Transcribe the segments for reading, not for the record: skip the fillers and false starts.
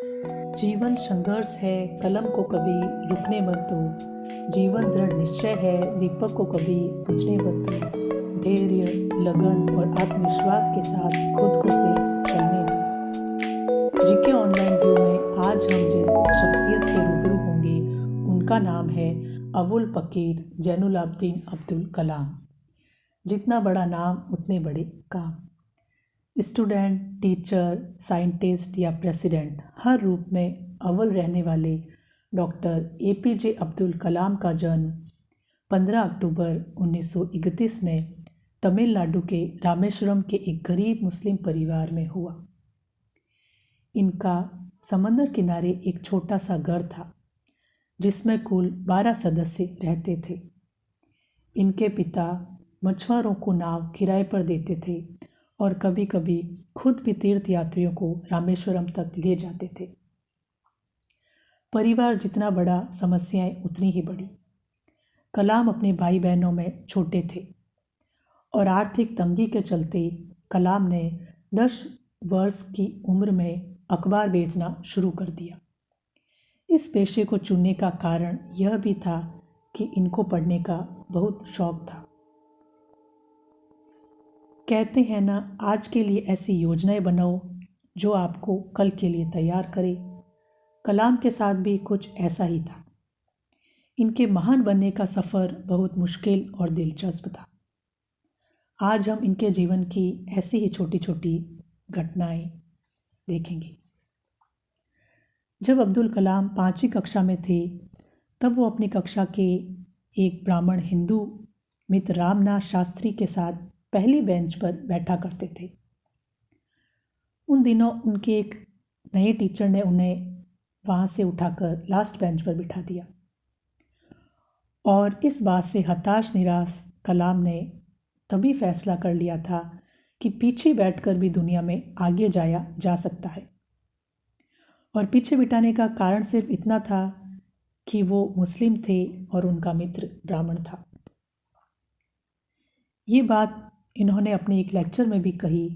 जीवन संघर्ष है, कलम को कभी रुकने मत दो। जीवन दृढ़ निश्चय है, दीपक को कभी बुझने मत दो। धैर्य, लगन और आत्मविश्वास के साथ खुद को सिर्फ चलने दो। जीके ऑनलाइन व्यू में आज हम जिस शख्सियत से रूबरू होंगे उनका नाम है अवुल पकीर जैनुल आबदीन अब्दुल कलाम। जितना बड़ा नाम उतने बड़े काम। स्टूडेंट, टीचर, साइंटिस्ट या प्रेसिडेंट, हर रूप में अव्वल रहने वाले डॉक्टर एपीजे अब्दुल कलाम का जन्म 15 अक्टूबर 1931 में तमिलनाडु के रामेश्वरम के एक गरीब मुस्लिम परिवार में हुआ। इनका समंदर किनारे एक छोटा सा घर था जिसमें कुल 12 सदस्य रहते थे। इनके पिता मछुआरों को नाव किराए पर देते थे और कभी कभी खुद भी तीर्थ यात्रियों को रामेश्वरम तक ले जाते थे। परिवार जितना बड़ा, समस्याएं उतनी ही बड़ी। कलाम अपने भाई बहनों में छोटे थे और आर्थिक तंगी के चलते कलाम ने 10 वर्ष की उम्र में अखबार बेचना शुरू कर दिया। इस पेशे को चुनने का कारण यह भी था कि इनको पढ़ने का बहुत शौक था। कहते हैं ना, आज के लिए ऐसी योजनाएं बनाओ जो आपको कल के लिए तैयार करे। कलाम के साथ भी कुछ ऐसा ही था। इनके महान बनने का सफ़र बहुत मुश्किल और दिलचस्प था। आज हम इनके जीवन की ऐसी ही छोटी छोटी घटनाएं देखेंगे। जब अब्दुल कलाम 5वीं कक्षा में थे तब वो अपनी कक्षा के एक ब्राह्मण हिंदू मित्र रामनाथ शास्त्री के साथ पहली बेंच पर बैठा करते थे। उन दिनों उनके एक नए टीचर ने उन्हें वहाँ से उठाकर लास्ट बेंच पर बिठा दिया और इस बात से हताश निराश कलाम ने तभी फैसला कर लिया था कि पीछे बैठकर भी दुनिया में आगे जाया जा सकता है। और पीछे बिठाने का कारण सिर्फ इतना था कि वो मुस्लिम थे और उनका मित्र ब्राह्मण था। ये बात इन्होंने अपने एक लेक्चर में भी कही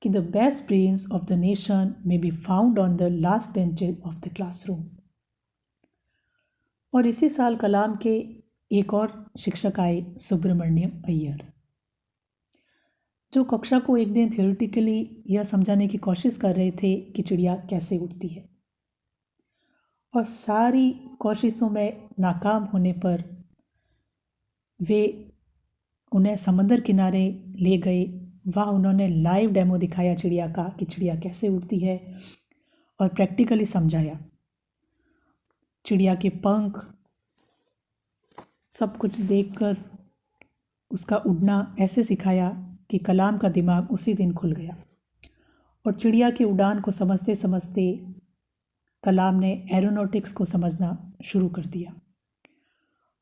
कि the best brains of the nation may be found on the last benches of the classroom. और इसी साल कलाम के एक और शिक्षक आए, सुब्रमण्यम अय्यर, जो कक्षा को एक दिन थियोरिटिकली यह समझाने की कोशिश कर रहे थे कि चिड़िया कैसे उड़ती है। और सारी कोशिशों में नाकाम होने पर वे उन्हें समंदर किनारे ले गए। वहाँ उन्होंने लाइव डेमो दिखाया चिड़िया का कि चिड़िया कैसे उड़ती है और प्रैक्टिकली समझाया। चिड़िया के पंख सब कुछ देखकर उसका उड़ना ऐसे सिखाया कि कलाम का दिमाग उसी दिन खुल गया। और चिड़िया की उड़ान को समझते समझते कलाम ने एरोनॉटिक्स को समझना शुरू कर दिया।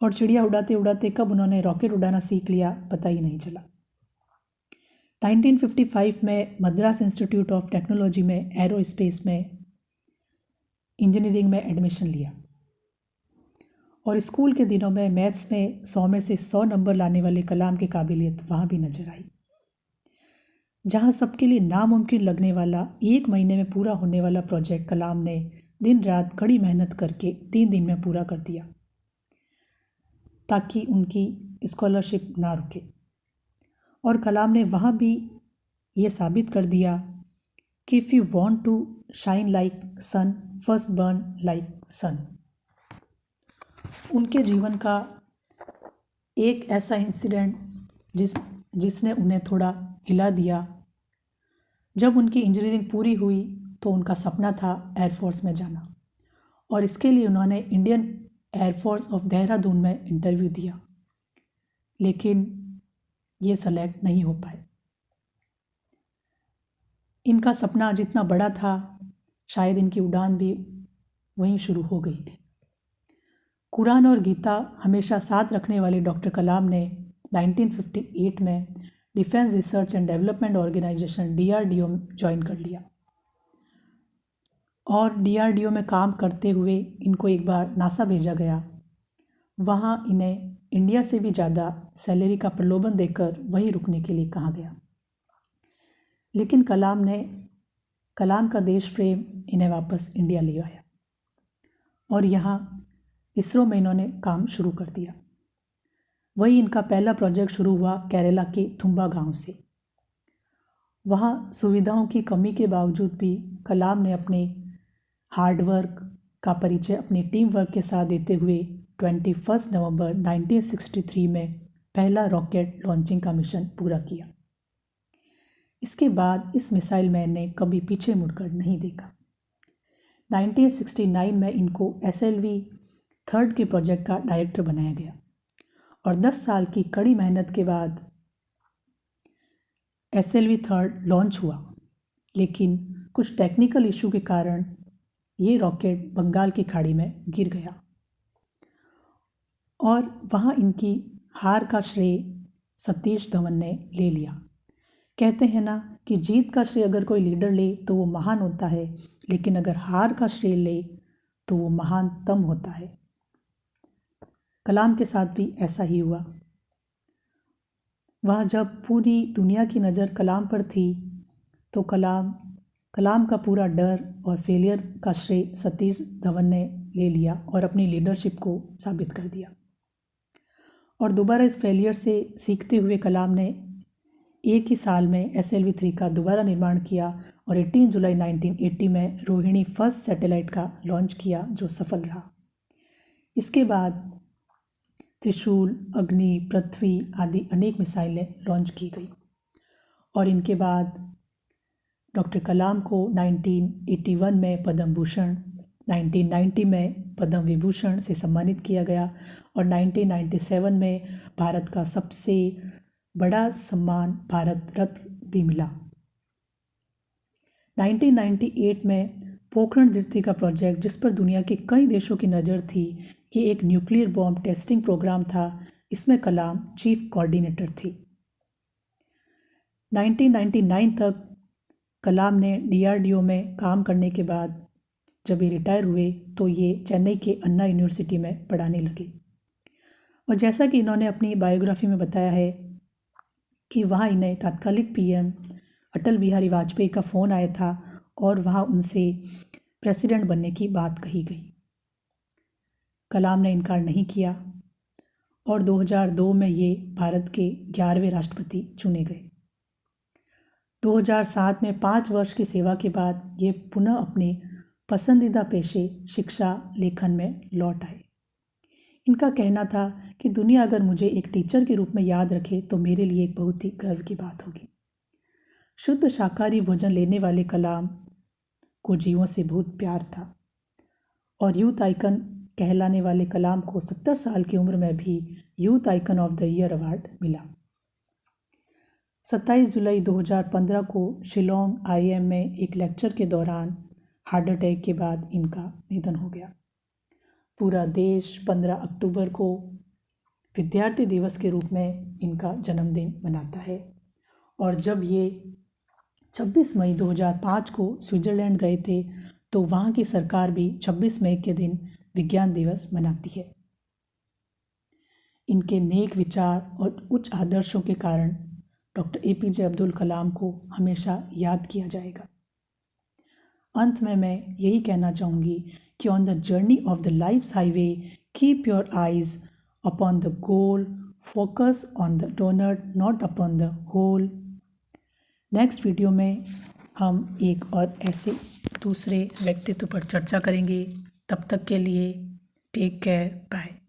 और चिड़िया उड़ाते उड़ाते कब उन्होंने रॉकेट उड़ाना सीख लिया पता ही नहीं चला। 1955 में मद्रास इंस्टीट्यूट ऑफ टेक्नोलॉजी में एरोस्पेस में इंजीनियरिंग में एडमिशन लिया और स्कूल के दिनों में मैथ्स में 100 में से 100 नंबर लाने वाले कलाम की काबिलियत वहाँ भी नजर आई। जहाँ सबके लिए नामुमकिन लगने वाला 1 महीने में पूरा होने वाला प्रोजेक्ट कलाम ने दिन रात कड़ी मेहनत करके 3 दिन में पूरा कर दिया ताकि उनकी स्कॉलरशिप ना रुके। और कलाम ने वहाँ भी ये साबित कर दिया कि if you want to shine like sun, first burn like sun. उनके जीवन का एक ऐसा इंसिडेंट जिसने उन्हें थोड़ा हिला दिया। जब उनकी इंजीनियरिंग पूरी हुई तो उनका सपना था एयरफोर्स में जाना और इसके लिए उन्होंने इंडियन एयरफोर्स ऑफ देहरादून में इंटरव्यू दिया, लेकिन ये सेलेक्ट नहीं हो पाए। इनका सपना जितना बड़ा था शायद इनकी उड़ान भी वहीं शुरू हो गई थी। कुरान और गीता हमेशा साथ रखने वाले डॉक्टर कलाम ने 1958 में defence research and development organisation DRDO join कर लिया और DRDO में काम करते हुए इनको एक बार नासा भेजा गया। वहाँ इन्हें इंडिया से भी ज़्यादा सैलरी का प्रलोभन देकर वहीं रुकने के लिए कहा गया, लेकिन कलाम ने कलाम का देश प्रेम इन्हें वापस इंडिया ले आया और यहाँ इसरो में इन्होंने काम शुरू कर दिया। वही इनका पहला प्रोजेक्ट शुरू हुआ केरला के थुम्बा गांव से। वहाँ सुविधाओं की कमी के बावजूद भी कलाम ने अपने हार्डवर्क का परिचय अपनी टीम वर्क के साथ देते हुए 21 नवंबर 1963 में पहला रॉकेट लॉन्चिंग का मिशन पूरा किया। इसके बाद इस मिसाइल मैन ने कभी पीछे मुड़कर नहीं देखा। 1969 में इनको SLV थर्ड के प्रोजेक्ट का डायरेक्टर बनाया गया और 10 साल की कड़ी मेहनत के बाद SLV थर्ड लॉन्च हुआ, लेकिन कुछ टेक्निकल इशू के कारण ये रॉकेट बंगाल की खाड़ी में गिर गया और वहाँ इनकी हार का श्रेय सतीश धवन ने ले लिया। कहते हैं ना कि जीत का श्रेय अगर कोई लीडर ले तो वो महान होता है, लेकिन अगर हार का श्रेय ले तो वो महानतम होता है। कलाम के साथ भी ऐसा ही हुआ। वह जब पूरी दुनिया की नज़र कलाम पर थी तो कलाम का पूरा डर और फेलियर का श्रेय सतीश धवन ने ले लिया और अपनी लीडरशिप को साबित कर दिया। और दोबारा इस फेलियर से सीखते हुए कलाम ने एक ही साल में SLV 3 का दोबारा निर्माण किया और 18 जुलाई 1980 में रोहिणी फर्स्ट सैटेलाइट का लॉन्च किया, जो सफल रहा। इसके बाद त्रिशूल, अग्नि, पृथ्वी आदि अनेक मिसाइलें लॉन्च की गई और इनके बाद डॉक्टर कलाम को 1981 में पद्म भूषण, 1990 में पद्म विभूषण से सम्मानित किया गया और 1997 में भारत का सबसे बड़ा सम्मान भारत रत्न भी मिला। 1998 में पोखरण द्वितीय का प्रोजेक्ट, जिस पर दुनिया के कई देशों की नज़र थी, ये एक न्यूक्लियर बॉम्ब टेस्टिंग प्रोग्राम था। इसमें कलाम चीफ कोऑर्डिनेटर थी। 1999 तक कलाम ने DRDO में काम करने के बाद जब ये रिटायर हुए तो ये चेन्नई के अन्ना यूनिवर्सिटी में पढ़ाने लगे। और जैसा कि इन्होंने अपनी बायोग्राफी में बताया है कि वहाँ इन्हें तात्कालिक PM अटल बिहारी वाजपेयी का फ़ोन आया था और वहाँ उनसे प्रेसिडेंट बनने की बात कही गई। कलाम ने इनकार नहीं किया और 2002 में ये भारत के 11वें राष्ट्रपति चुने गए। 2007 में 5 वर्ष की सेवा के बाद ये पुनः अपने पसंदीदा पेशे शिक्षा लेखन में लौट आए। इनका कहना था कि दुनिया अगर मुझे एक टीचर के रूप में याद रखे तो मेरे लिए एक बहुत ही गर्व की बात होगी। शुद्ध शाकाहारी भोजन लेने वाले कलाम को जीवों से बहुत प्यार था और यूथ आइकन कहलाने वाले कलाम को 70 साल की उम्र में भी youth icon of the year award मिला। 27 जुलाई 2015 को शिलोंग IIM में एक लेक्चर के दौरान हार्ट अटैक के बाद इनका निधन हो गया। पूरा देश 15 अक्टूबर को विद्यार्थी दिवस के रूप में इनका जन्मदिन मनाता है और जब ये 26 मई 2005 को स्विट्ज़रलैंड गए थे तो वहाँ की सरकार भी 26 मई के दिन विज्ञान दिवस मनाती है। इनके नेक विचार और उच्च आदर्शों के कारण डॉक्टर APJ अब्दुल कलाम को हमेशा याद किया जाएगा। अंत में मैं यही कहना चाहूँगी कि on the journey of the life's highway keep your eyes upon the goal, focus on the donor not upon the hole. Next video में हम एक और ऐसे दूसरे व्यक्तित्व पर चर्चा करेंगे। तब तक के लिए टेक केयर, बाय।